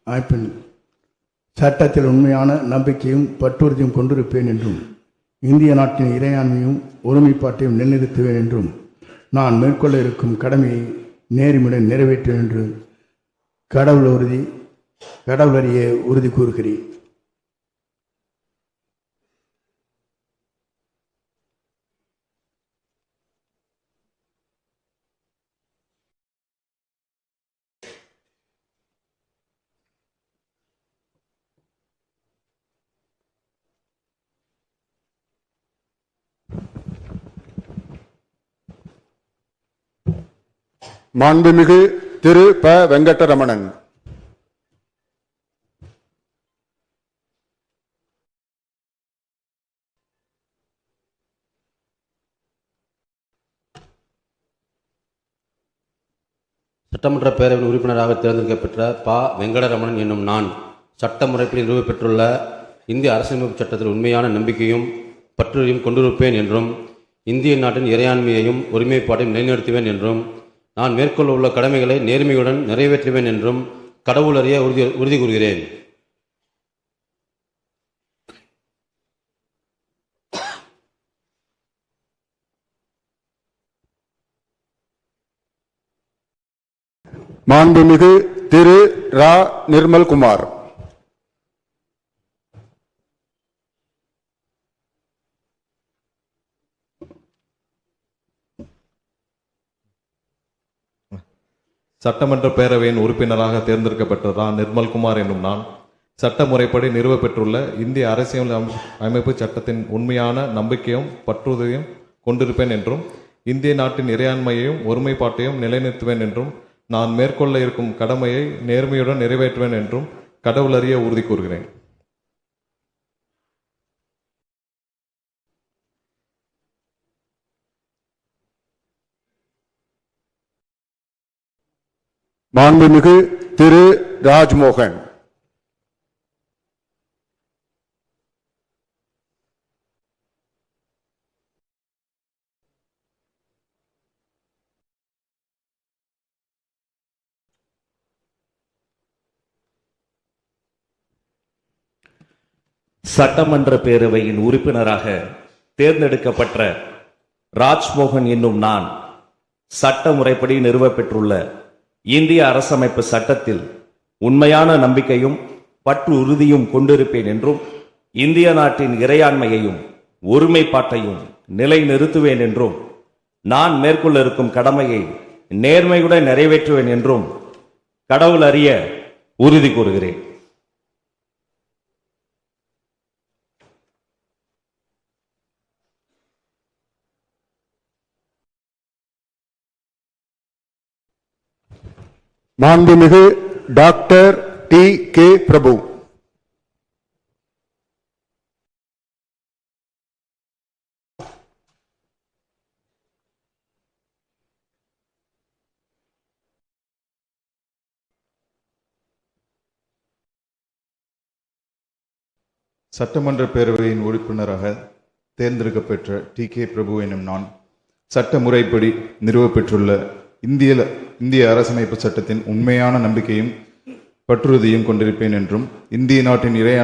அமைப்பின் சட்டத்தில் உண்மையான நம்பிக்கையும் பற்றுறுதியும் கொண்டிருப்பேன் என்றும் இந்திய நாட்டின் இறையாண்மையும் ஒருமைப்பாட்டையும் நிலைநிறுத்துவேன் என்றும் நான் மேற்கொள்ள இருக்கும் கடமையை நேர்மையுடன் நிறைவேற்றுவேன் என்று கடவுளறிய உறுதி கூறுகிறேன். மாண்புமிகு திரு ப. வெங்கடரமணன். சட்டமன்ற பேரவையின் உறுப்பினராக தேர்ந்தெடுக்கப்பெற்ற ப. வெங்கடரமணன் என்னும் நான் சட்ட முறைப்படி நிறுவப்பெற்றுள்ள இந்திய அரசியலமைப்பு சட்டத்தில் உண்மையான நம்பிக்கையும் பற்றுறுதியும் கொண்டிருப்பேன் என்றும் இந்திய நாட்டின் இறையாண்மையையும் ஒருமைப்பாட்டையும் நிலைநிறுத்துவேன் என்றும் நான் மேற்கொள்ள உள்ள கடமைகளை நேர்மையுடன் நிறைவேற்றுவேன் என்றும் கடவுளறிய உறுதி கூறுகிறேன். மாண்புமிகு திரு ரா. நிர்மல்குமார். சட்டமன்ற பேரவையின் உறுப்பினராக தேர்ந்தெடுக்கப்பட்ட ரா. நிர்மல்குமார் என்னும் நான் சட்ட முறைப்படி நிறுவப்பெற்றுள்ள இந்திய அரசியல் அமைப்பு சட்டத்தின் உண்மையான நம்பிக்கையும் பற்றுறுதியும் கொண்டிருப்பேன் என்றும் இந்திய நாட்டின் இறையாண்மையையும் ஒருமைப்பாட்டையும் நிலைநிறுத்துவேன் என்றும் நான் மேற்கொள்ள இருக்கும் கடமையை நேர்மையுடன் நிறைவேற்றுவேன் என்றும் கடவுளறிய உறுதி கூறுகிறேன். மாண்புமிகு திரு ராஜ்மோகன். சட்டமன்ற பேரவையின் உறுப்பினராக தேர்ந்தெடுக்கப்பட்ட ராஜ்மோகன் என்னும் நான் சட்ட முறைப்படி நிறுவப்பெற்றுள்ள இந்திய அரசமைப்பு சட்டத்தில் உண்மையான நம்பிக்கையும் பற்று உறுதியும் கொண்டிருப்பேன் என்றும் இந்திய நாட்டின் இறையாண்மையையும் ஒருமைப்பாட்டையும் நிலைநிறுத்துவேன் என்றும் நான் மேற்கொள்ள இருக்கும் கடமையை நேர்மையுடன் நிறைவேற்றுவேன் என்றும் கடவுளறிய உறுதி கூறுகிறேன். மாண்புமிகு டாக்டர் டி. கே. பிரபு. சட்டமன்ற பேரவையின் உறுப்பினராக தேர்ந்தெடுக்கப்பெற்ற டி. கே. பிரபு எனும் நான் சட்ட முறைப்படி நிறுவப்பெற்றுள்ள இந்திய அரசமைப்பு சட்டத்தின் உண்மையான நம்பிக்கையும் பற்றுறுதியும் கொண்டிருப்பேன் என்றும் இந்திய நாட்டின் இறையாண்மை